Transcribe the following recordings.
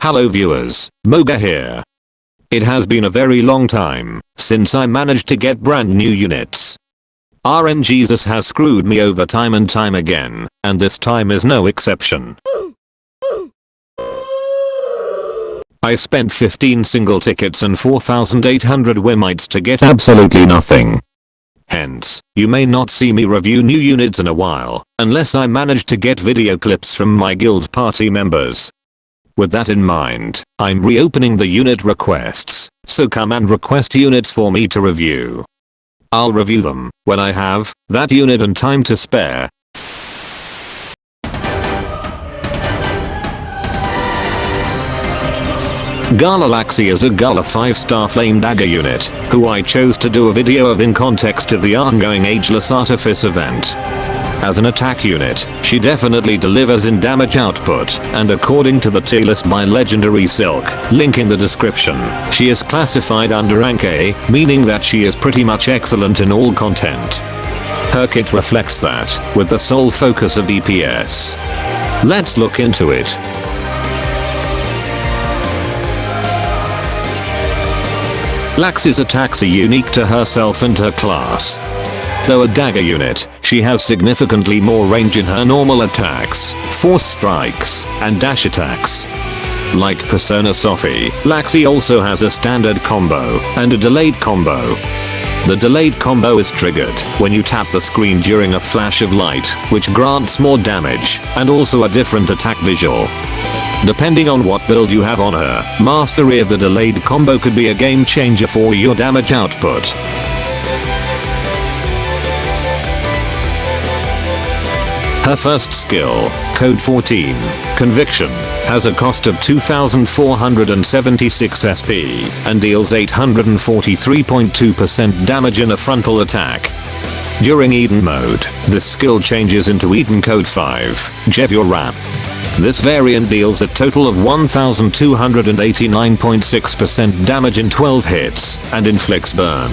Hello viewers, Moga here. It has been a very long time since I managed to get brand new units. RNGesus has screwed me over time and time again, and this time is no exception. I spent 15 single tickets and 4,800 Wimites to get absolutely nothing. Hence, you may not see me review new units in a while, unless I manage to get video clips from my guild party members. With that in mind, I'm reopening the unit requests, so come and request units for me to review. I'll review them when I have that unit and time to spare. Gala Laxi is a Gala 5-star flame dagger unit, who I chose to do a video of in context of the ongoing Ageless Artifice event. As an attack unit, she definitely delivers in damage output, and according to the tier list by Legendary Silk, link in the description, she is classified under rank A, meaning that she is pretty much excellent in all content. Her kit reflects that, with the sole focus of DPS. Let's look into it. Laxi's attacks are unique to herself and her class. Though a dagger unit, she has significantly more range in her normal attacks, force strikes, and dash attacks. Like Persona Sophie, Laxi also has a standard combo and a delayed combo. The delayed combo is triggered when you tap the screen during a flash of light, which grants more damage, and also a different attack visual. Depending on what build you have on her, mastery of the delayed combo could be a game changer for your damage output. Her first skill, Code 14, Conviction, has a cost of 2,476 SP and deals 843.2% damage in a frontal attack. During Eden mode, this skill changes into Eden Code 5, Jevur Rap. This variant deals a total of 1,289.6% damage in 12 hits and inflicts burn.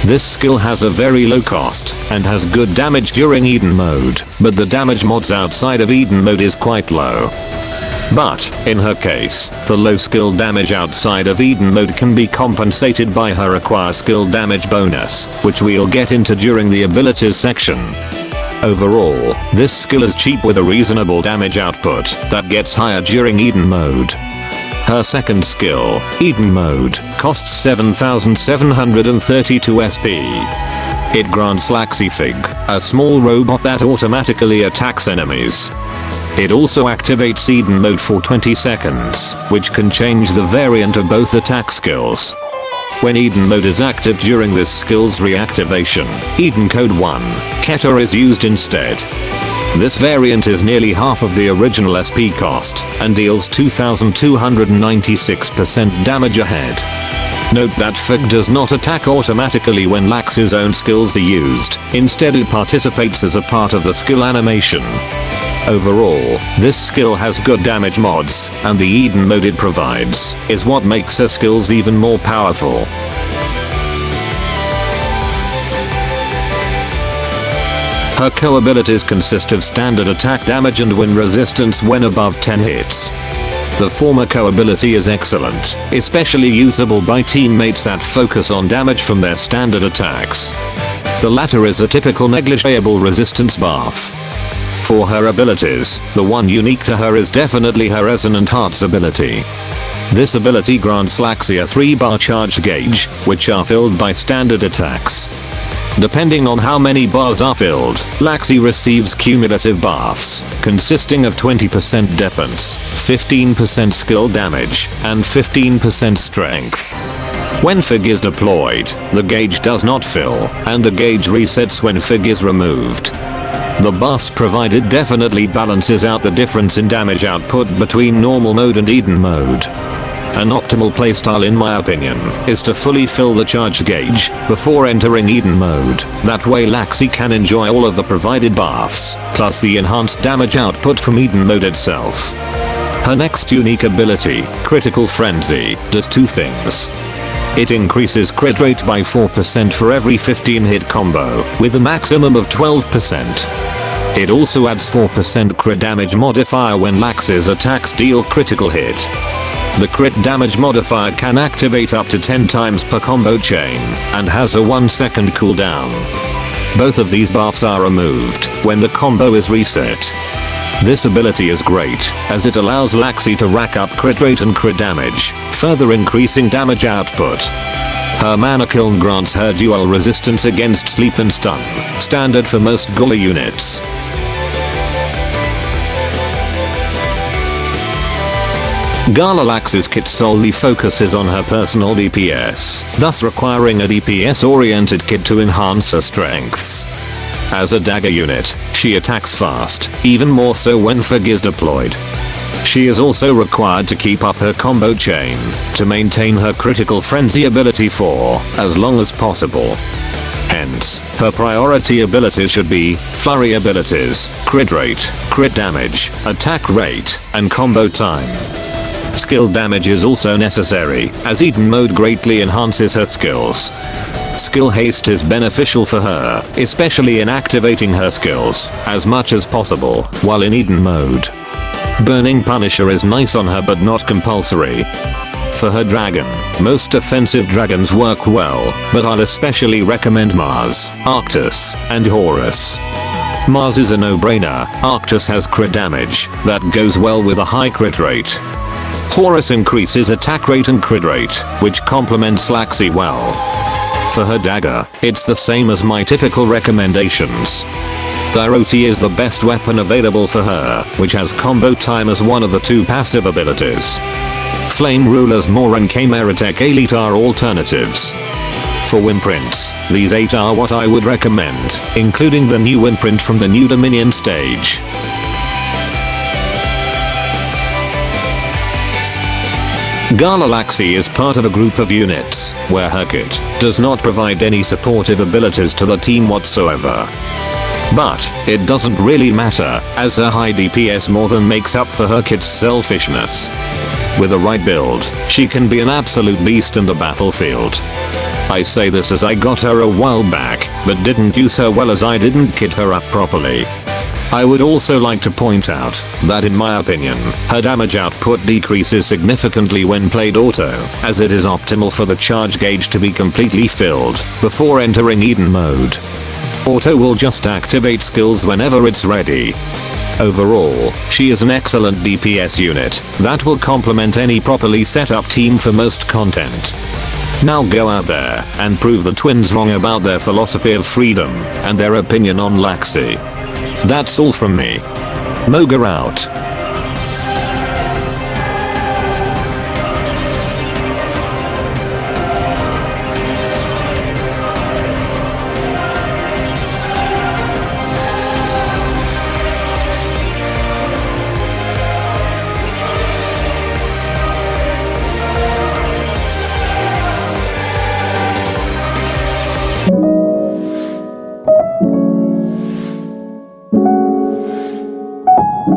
This skill has a very low cost and has good damage during Eden mode, but the damage mods outside of Eden mode is quite low. But, in her case, the low skill damage outside of Eden mode can be compensated by her acquire skill damage bonus, which we'll get into during the abilities section. Overall, this skill is cheap with a reasonable damage output that gets higher during Eden mode. Her second skill, Eden mode, costs 7,732 SP. It grants Laxi Fig, a small robot that automatically attacks enemies. It also activates Eden mode for 20 seconds, which can change the variant of both attack skills. When Eden mode is active during this skill's reactivation, Eden Code 1, Keter is used instead. This variant is nearly half of the original SP cost, and deals 2,296% damage ahead. Note that Fig does not attack automatically when Laxi's own skills are used, instead it participates as a part of the skill animation. Overall, this skill has good damage mods, and the Eden mode it provides is what makes her skills even more powerful. Her co-abilities consist of standard attack damage and win resistance when above 10 hits. The former co-ability is excellent, especially usable by teammates that focus on damage from their standard attacks. The latter is a typical negligible resistance buff. For her abilities, the one unique to her is definitely her Resonant Hearts ability. This ability grants Laxi a 3-bar charge gauge, which are filled by standard attacks. Depending on how many bars are filled, Laxi receives cumulative buffs, consisting of 20% defense, 15% skill damage, and 15% strength. When Fig is deployed, the gauge does not fill, and the gauge resets when Fig is removed. The buffs provided definitely balances out the difference in damage output between normal mode and Eden mode. An optimal playstyle in my opinion is to fully fill the charge gauge before entering Eden mode. That way Laxi can enjoy all of the provided buffs, plus the enhanced damage output from Eden mode itself. Her next unique ability, Critical Frenzy, does two things. It increases crit rate by 4% for every 15 hit combo, with a maximum of 12%. It also adds 4% crit damage modifier when Laxi's attacks deal critical hit. The crit damage modifier can activate up to 10 times per combo chain and has a 1 second cooldown. Both of these buffs are removed when the combo is reset. This ability is great as it allows Laxi to rack up crit rate and crit damage, further increasing damage output. Her mana kiln grants her dual resistance against sleep and stun, standard for most Gala units. Gala Laxi's kit solely focuses on her personal DPS, thus requiring a DPS-oriented kit to enhance her strengths. As a dagger unit, she attacks fast, even more so when Fog is deployed. She is also required to keep up her combo chain to maintain her critical frenzy ability for as long as possible. Hence, her priority abilities should be flurry abilities, crit rate, crit damage, attack rate, and combo time. Skill damage is also necessary, as Eden mode greatly enhances her skills. Skill haste is beneficial for her, especially in activating her skills as much as possible while in Eden mode. Burning Punisher is nice on her but not compulsory. For her dragon, most offensive dragons work well, but I'll especially recommend Mars, Arctus, and Horus. Mars is a no-brainer. Arctus has crit damage that goes well with a high crit rate. Horus increases attack rate and crit rate, which complements Laxi well. For her dagger, it's the same as my typical recommendations. Diroti is the best weapon available for her, which has combo time as one of the 2 passive abilities. Flame Rulers Moor and Chimeratek Elite are alternatives. For wimprints, these 8 are what I would recommend, including the new wimprint from the New Dominion stage. Gala Laxi is part of a group of units where her kit does not provide any supportive abilities to the team whatsoever. But it doesn't really matter, as her high DPS more than makes up for her kit's selfishness. With the right build, she can be an absolute beast in the battlefield. I say this as I got her a while back, but didn't use her well as I didn't kit her up properly. I would also like to point out that in my opinion, her damage output decreases significantly when played auto, as it is optimal for the charge gauge to be completely filled before entering Eden mode. Auto will just activate skills whenever it's ready. Overall, she is an excellent DPS unit that will complement any properly set up team for most content. Now go out there and prove the twins wrong about their philosophy of freedom and their opinion on Laxi. That's all from me. Moga out.